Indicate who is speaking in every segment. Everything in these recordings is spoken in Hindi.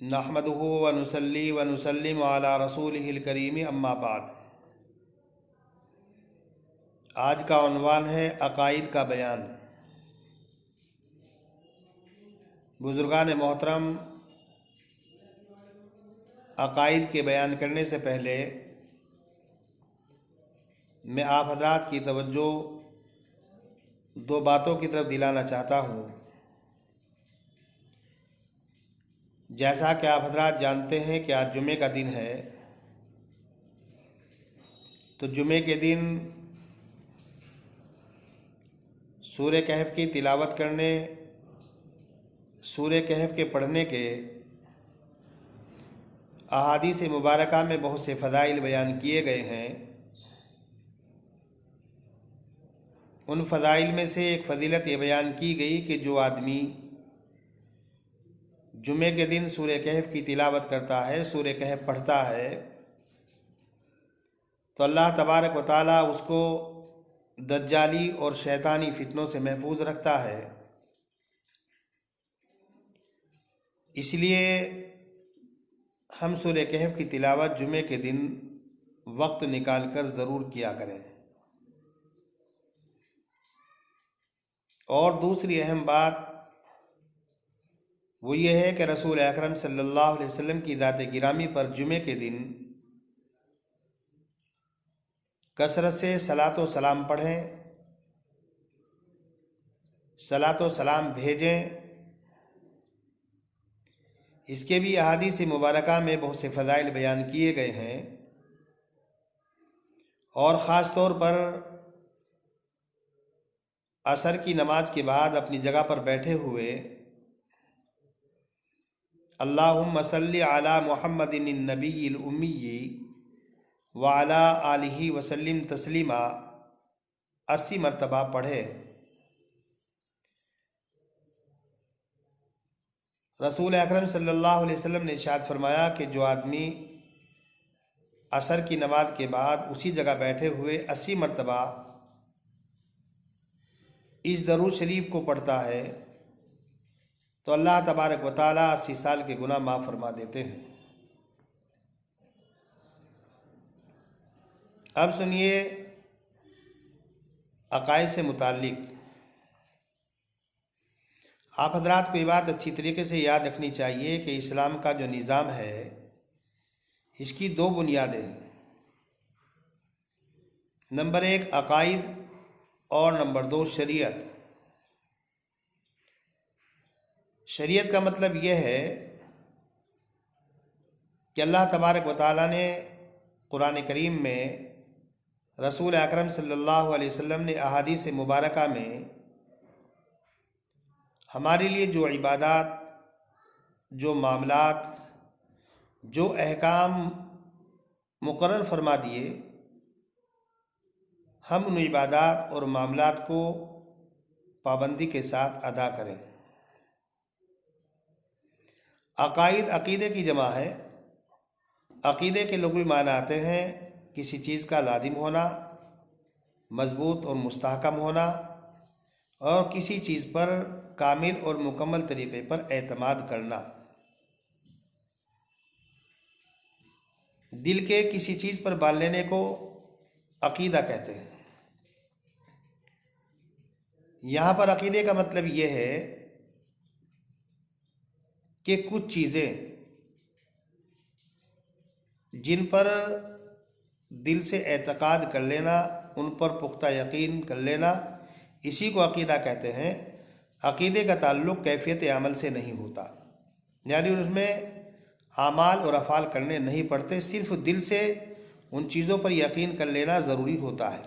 Speaker 1: नहमदुहु व नुसल्ली व नुसल्लिम अला रसूलिहिल करीम अम्मा बाद। आज का उन्वान है अकाइद का बयान। बुजुर्गान मोहतरम, अकाइद के बयान करने से पहले मैं आप हज़रात की तवज्जो दो बातों की तरफ दिलाना चाहता हूँ। जैसा कि आप हज़रात जानते हैं कि आज जुमे का दिन है, तो जुमे के दिन सूरह कहफ की तिलावत करने, सूरह कहफ के पढ़ने के अहादीस मुबारका में बहुत से फ़ज़ाइल बयान किए गए हैं। उन फ़ज़ाइल में से एक फ़जीलत ये बयान की गई कि जो आदमी जुमे के दिन सूरह कहफ की तिलावत करता है, सूरह कहफ पढ़ता है, तो अल्लाह तबारक व तआला उसको दज्जाली और शैतानी फितनों से महफूज रखता है। इसलिए हम सूरह कहफ की तिलावत जुमे के दिन वक्त निकाल कर ज़रूर किया करें। और दूसरी अहम बात वो ये है कि रसूल अकरम सल्लल्लाहु अलैहि वसल्लम की ज़ात गिरामी पर जुमे के दिन कसरत से सलातो सलाम पढ़ें, सलातो सलाम भेजें। इसके भी अहादीस मुबारका में बहुत से फ़ज़ाइल बयान किए गए हैं। और ख़ास तौर पर असर की नमाज के बाद अपनी जगह पर बैठे हुए अल्लाहुम्मा सल्ली अला मुहम्मदिन नबील उम्मी व अला आलिही वसल्लिम तस्लीमा 80 मरतबा पढ़े। रसूल अकरम सल्लल्लाहु अलैहि वसल्लम ने इरशाद फरमाया कि जो आदमी असर की नमाज के बाद उसी जगह बैठे हुए 80 मरतबा इस दरूद शरीफ को पढ़ता है तो अल्लाह तबारक व तआला 80 साल के गुनाह माफ़ फरमा देते हैं। अब सुनिए, अकायद से मुताल्लिक आप हजरात को ये बात अच्छी तरीके से याद रखनी चाहिए कि इस्लाम का जो निज़ाम है इसकी दो बुनियादें हैं। नंबर 1 अकायद और नंबर 2 शरीयत। शरीयत का मतलब यह है कि अल्लाह तबारक व तआला ने कुरान करीम में रसूल अकरम सल्लल्लाहु अलैहि वसल्लम ने अहादीस मुबारका में हमारे लिए जो इबादत, जो मामलात, जो अहकाम मुकर्रर फरमा दिए, हम उन इबादत और मामलात को पाबंदी के साथ अदा करें। अकायद अकीदे की जमा है। अकीदे के लुग़वी माना आते हैं किसी चीज़ का लाजिम होना, मजबूत और मुस्तहकम होना, और किसी चीज़ पर कामिल और मुकम्मल तरीक़े पर एतमाद करना। दिल के किसी चीज़ पर बांध लेने को अकीदा कहते हैं। यहाँ पर अकीदे का मतलब ये है कि कुछ चीज़ें जिन पर दिल से एतकाद कर लेना, उन पर पुख्ता यकीन कर लेना, इसी को अकीदा कहते हैं। अकीदे का ताल्लुक़ कैफियत अमल से नहीं होता, यानी उसमें आमाल और अफ़ाल करने नहीं पड़ते, सिर्फ दिल से उन चीज़ों पर यकीन कर लेना ज़रूरी होता है।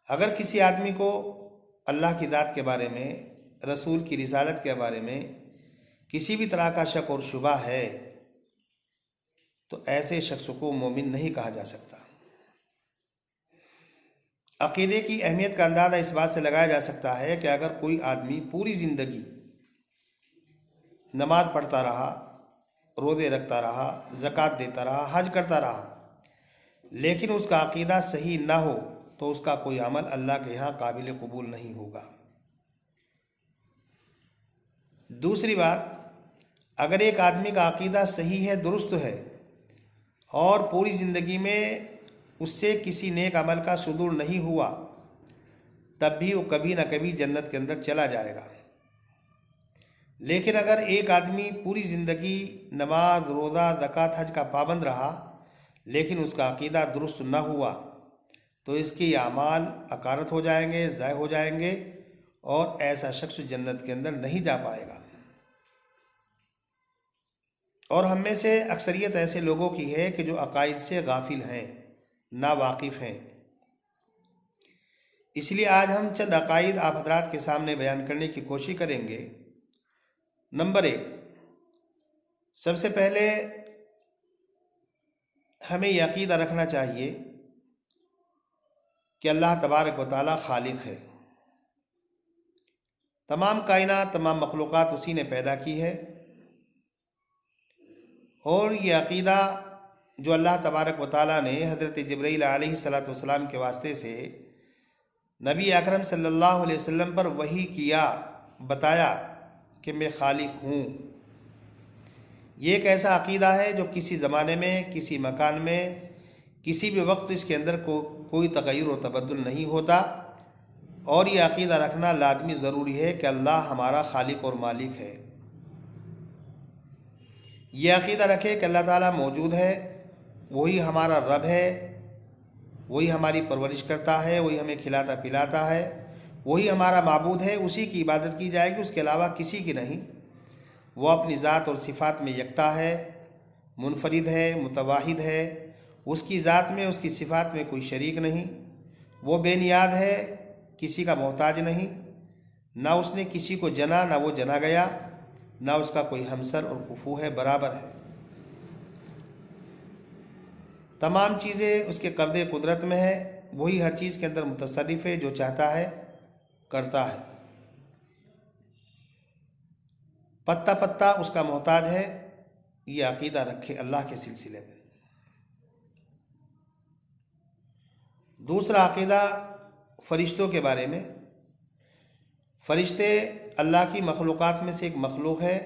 Speaker 1: अगर किसी आदमी को अल्लाह की ज़ात के बारे में, रसूल की रिसालत के बारे में किसी भी तरह का शक और शुबा है तो ऐसे शख्स को मोमिन नहीं कहा जा सकता। अकीदे की अहमियत का अंदाज़ा इस बात से लगाया जा सकता है कि अगर कोई आदमी पूरी ज़िंदगी नमाज पढ़ता रहा, रोज़े रखता रहा, ज़कात देता रहा, हज करता रहा, लेकिन उसका अकीदा सही ना हो तो उसका कोई अमल अल्लाह के यहाँ काबिल कबूल नहीं होगा। दूसरी बात, अगर एक आदमी का अकीदा सही है, दुरुस्त है, और पूरी ज़िंदगी में उससे किसी नेक अमल का सुदूर नहीं हुआ, तब भी वो कभी ना कभी जन्नत के अंदर चला जाएगा। लेकिन अगर एक आदमी पूरी ज़िंदगी नमाज, रोज़ा, ज़कात, हज का पाबंद रहा, लेकिन उसका अकीदा दुरुस्त न हुआ, तो इसके अमाल अकारत हो जाएंगे, ज़ाय हो जाएंगे, और ऐसा शख्स जन्नत के अंदर नहीं जा पाएगा। और हम में से अक्सरियत ऐसे लोगों की है कि जो अकायद से गाफिल हैं, नावाकिफ़ हैं। इसलिए आज हम चंद अकायद आप हज़रात के सामने बयान करने की कोशिश करेंगे। नंबर 1, सबसे पहले हमें यह अक़ीदा रखना चाहिए कि अल्लाह तबारक व तआला खालिक है। तमाम कायनात, तमाम मखलूक़ात उसी ने पैदा की है, और ये अक़ीदा जो अल्लाह तबारक व तआला ने हज़रत जिब्रील अलैहिस्सलातु वस्सलाम के वास्ते से नबी अकरम सल्लल्लाहु अलैहि वसल्लम पर वही किया, बताया कि मैं खालिक हूँ, ये एक ऐसा अक़ीदा है जो किसी ज़माने में, किसी मकान में, किसी भी वक्त इसके अंदर कोई तग़य्युर और तबद्दुल नहीं होता। और ये अक़ीदा रखना लाज़मी ज़रूरी है कि अल्लाह हमारा खालिक और मालिक है। ये अक़ीदा रखे कि अल्लाह ताला मौजूद है, वही हमारा रब है, वही हमारी परवरिश करता है, वही हमें खिलाता पिलाता है, वही हमारा माबूद है, उसी की इबादत की जाएगी, उसके अलावा किसी की नहीं। वो अपनी ज़ात और सिफ़ात में यकता है, मुनफरिद है, मुतवाहिद है, उसकी ज़ात में, उसकी सिफ़ात में कोई शरीक नहीं। वो बेनियाद है, किसी का मोहताज नहीं, ना उसने किसी को जना, ना वो जना गया, ना उसका कोई हमसर और कुफू है, बराबर है। तमाम चीज़ें उसके कब्ज़े कुदरत में है, वही हर चीज़ के अंदर मुतसर्रिफ़ है, जो चाहता है करता है। पत्ता पत्ता उसका मोहताज है। ये अक़ीदा रखे अल्लाह के सिलसिले में। दूसरा अक़ीदा फ़रिश्तों के बारे में। फ़रिश्ते अल्लाह की मखलूक़ात में से एक मखलूक़ है,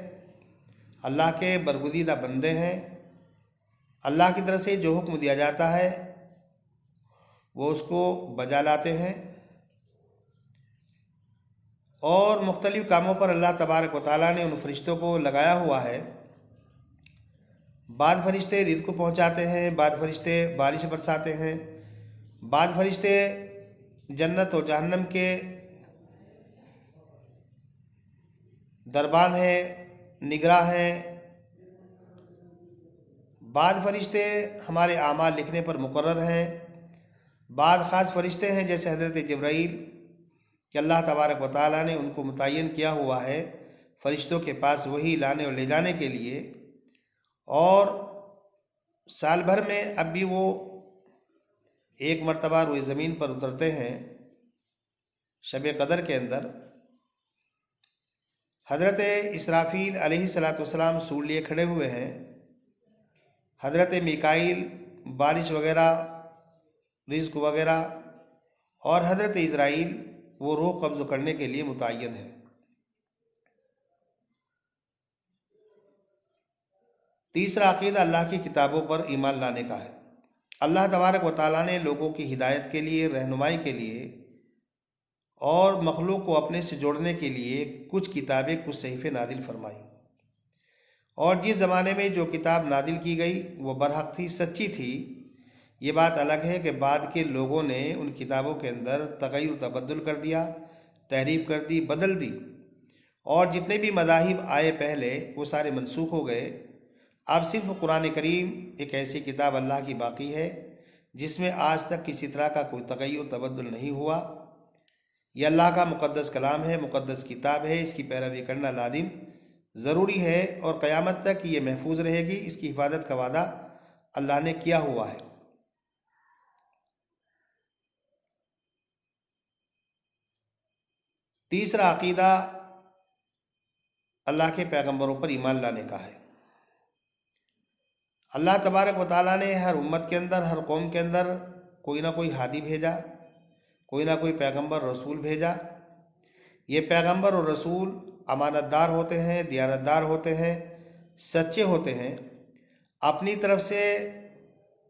Speaker 1: अल्लाह के बरगुज़ीदा बंदे हैं। अल्लाह की तरफ से जो हुक्म दिया जाता है वो उसको बजा लाते हैं, और मुख्तलिफ़ कामों पर अल्लाह तबारक व तआला ने उन फरिश्तों को लगाया हुआ है। बाद फरिश्ते रिज़्क़ को पहुँचाते हैं, बाद फरिश्ते बारिश बरसाते हैं, बाद फरिश्ते जन्नत और जहन्नम के दरबान हैं, निगरां हैं। बाद फरिश्ते हमारे आमाल लिखने पर मुकर्रर हैं। बाद ख़ास फरिश्ते हैं जैसे हज़रत जिब्राईल कि अल्लाह तबारक व तआला ने उनको मुतय्यन किया हुआ है फ़रिश्तों के पास वही लाने और ले जाने के लिए। और साल भर में अब भी वो एक मरतबा रोए ज़मीन पर उतरते हैं शब कदर के अंदर। हज़रत इसराफील अलैहिस्सलातु वस्सलाम सूल लिए खड़े हुए हैं, हज़रत मीकाईल बारिश वगैरह, रिज़्क़ वगैरह, और हज़रत इज़राइल वो रूह कब्ज़ करने के लिए मुतय्यन है। तीसरा अक़ीदा अल्लाह की किताबों पर ईमान लाने का है। अल्लाह तबारक व तआला ने लोगों की हिदायत के लिए, रहनुमाई के लिए और मखलूक को अपने से जोड़ने के लिए कुछ किताबें, कुछ सहीफ़े नादिल फरमाई। और जिस ज़माने में जो किताब नादिल की गई वो बरहक़ थी, सच्ची थी। ये बात अलग है कि बाद के लोगों ने उन किताबों के अंदर तग़य्युर तबद्दुल कर दिया, तहरीफ कर दी, बदल दी, और जितने भी मज़ाहिब आए पहले वो सारे मनसूख हो गए। अब सिर्फ कुरान करीम एक ऐसी किताब अल्लाह की बाकी है जिसमें आज तक किसी तरह का कोई तग़य्युर तबद्दुल नहीं हुआ। यह अल्लाह का मुक़द्दस कलाम है, मुक़द्दस किताब है। इसकी पैरवी करना लाजिम ज़रूरी है और क़यामत तक ये महफूज रहेगी। इसकी हिफाजत का वादा अल्लाह ने किया हुआ है। तीसरा अक़ीदा अल्लाह के पैगंबरों पर ईमान लाने का है। अल्लाह तबारक व तआला ने हर उम्मत के अंदर, हर कौम के अंदर कोई ना कोई हादी भेजा, कोई ना कोई पैगंबर रसूल भेजा। ये पैगंबर और रसूल अमानतदार होते हैं, दियानतदार होते हैं, सच्चे होते हैं, अपनी तरफ से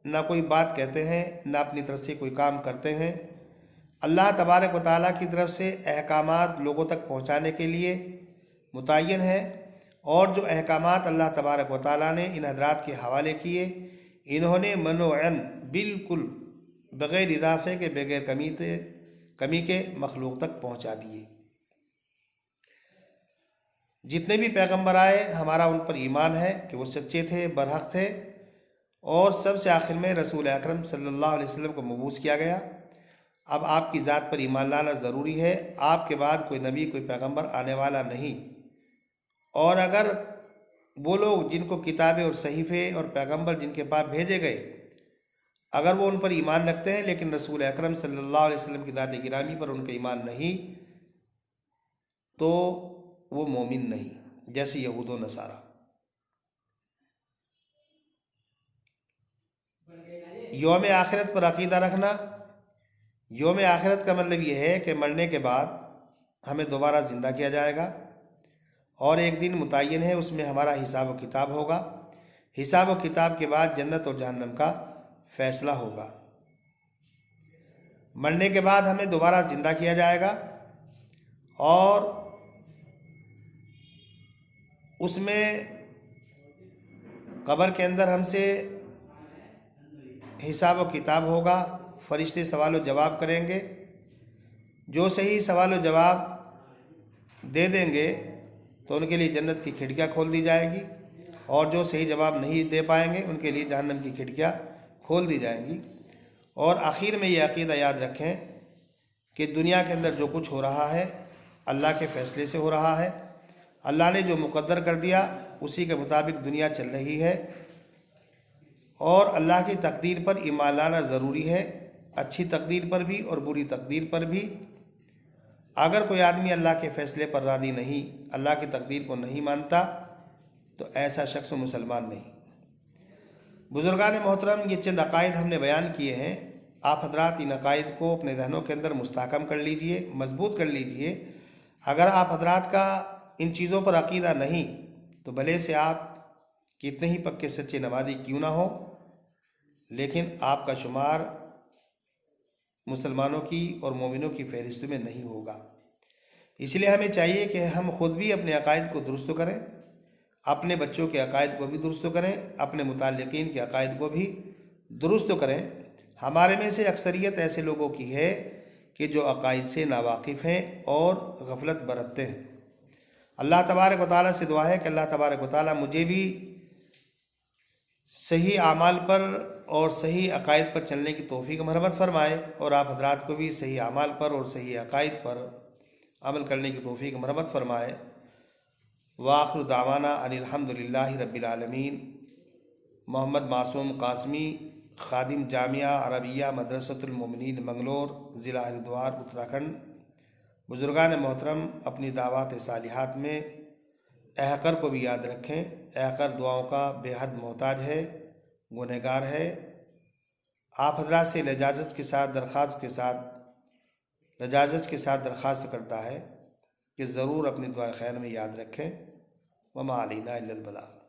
Speaker 1: ना कोई बात कहते हैं ना अपनी तरफ से कोई काम करते हैं। अल्लाह तबारक व तआला की तरफ से अहकामात लोगों तक पहुँचाने के लिए मुतय्यन है, और जो अहकामात अल्लाह तबारक व तआला ने इन हजरात के हवाले किए, इन्होंने मनोअन बिल्कुल बग़ैर इजाफे के बग़ैर कमी के मखलूक तक पहुँचा दिए। जितने भी पैगंबर आए हमारा उन पर ईमान है कि वो सच्चे थे, बरहक थे, और सबसे आखिर में रसूल अकरम सल्लल्लाहु अलैहि वसल्लम को मबूस किया गया। अब आपकी ज़ात पर ईमान लाना ज़रूरी है। आपके बाद कोई नबी, कोई पैगंबर आने वाला नहीं, और अगर वो लोग जिनको किताबें और सहीफ़े और पैगंबर जिनके पास भेजे गए, अगर वो उन पर ईमान रखते हैं लेकिन रसूल अकरम सल्लल्लाहु अलैहि वसल्लम की ज़ात गिरामी पर उनका ईमान नहीं, तो वो मोमिन नहीं, जैसे यहूद व नसारा। यौम आखिरत पर अकीदा रखना। यौम आखिरत का मतलब ये है कि मरने के बाद हमें दोबारा ज़िंदा किया जाएगा, और एक दिन मुतय्यन है, उसमें हमारा हिसाब व किताब होगा। हिसाब व किताब के बाद जन्नत और जहन्नम का फैसला होगा। मरने के बाद हमें दोबारा ज़िंदा किया जाएगा, और उसमें कब्र के अंदर हमसे हिसाब व किताब होगा। फरिश्ते सवाल व जवाब करेंगे। जो सही सवाल व जवाब दे देंगे तो उनके लिए जन्नत की खिड़कियाँ खोल दी जाएगी, और जो सही जवाब नहीं दे पाएंगे उनके लिए जहन्नम की खिड़कियाँ खोल दी जाएंगी। और आखिर में ये अकीदा याद रखें कि दुनिया के अंदर जो कुछ हो रहा है अल्लाह के फ़ैसले से हो रहा है। अल्लाह ने जो मुक़द्दर कर दिया उसी के मुताबिक दुनिया चल रही है, और अल्लाह की तकदीर पर ईमान लाना ज़रूरी है, अच्छी तकदीर पर भी और बुरी तकदीर पर भी। अगर कोई आदमी अल्लाह के फ़ैसले पर राज़ी नहीं, अल्लाह की तकदीर को नहीं मानता, तो ऐसा शख्स मुसलमान नहीं। बुज़ुर्गान मोहतरम, ये चंद अकायद हमने बयान किए हैं। आप हजरात इन अकायद को अपने जहनों के अंदर मुस्तहकम कर लीजिए, मजबूत कर लीजिए। अगर आप हजरात का इन चीज़ों पर अकीदा नहीं, तो भले से आप कितने ही पक्के सच्चे नमाजी क्यों ना हो, लेकिन आपका शुमार मुसलमानों की और मोमिनों की फहरिस्त में नहीं होगा। इसलिए हमें चाहिए कि हम खुद भी अपने अकायद को दुरुस्त करें, अपने बच्चों के अकायद को भी दुरुस्त करें, अपने मुताल्लिकीन के अकायद को भी दुरुस्त करें। हमारे में से अक्सरियत ऐसे लोगों की है कि जो अकायद से नावाकिफ़ हैं और गफलत बरतते हैं। अल्लाह तबारक व तआला से दुआ है कि अल्लाह तबारक व तआला मुझे भी सही आमाल पर और सही अकायद पर चलने की तौफीक मरहमत फरमाए, और आप हजरात को भी सही आमाल पर और सही अकायद पर अमल करने की तौफीक मरहमत फरमाए। वाखिर दावाना अनिल हम्दुलिल्लाहि रब्बिल आलमीन। मोहम्मद मासूम कासमी, खादिम जामिया अरबिया मदरसतुल मोमिनीन मंगलोर, ज़िला हरिद्वार, उत्तराखंड। बुज़ुर्गान मोहतरम, अपनी दावत सालिहात में अहकर को भी याद रखें। अहकर दुआओं का बेहद मोहताज है, गुनहगार है। आप हजरात से लजाजत के साथ दरख्वास्त करता है कि ज़रूर अपनी दुआ खैर में याद रखें। वमा अलैना इल्लल बलाग।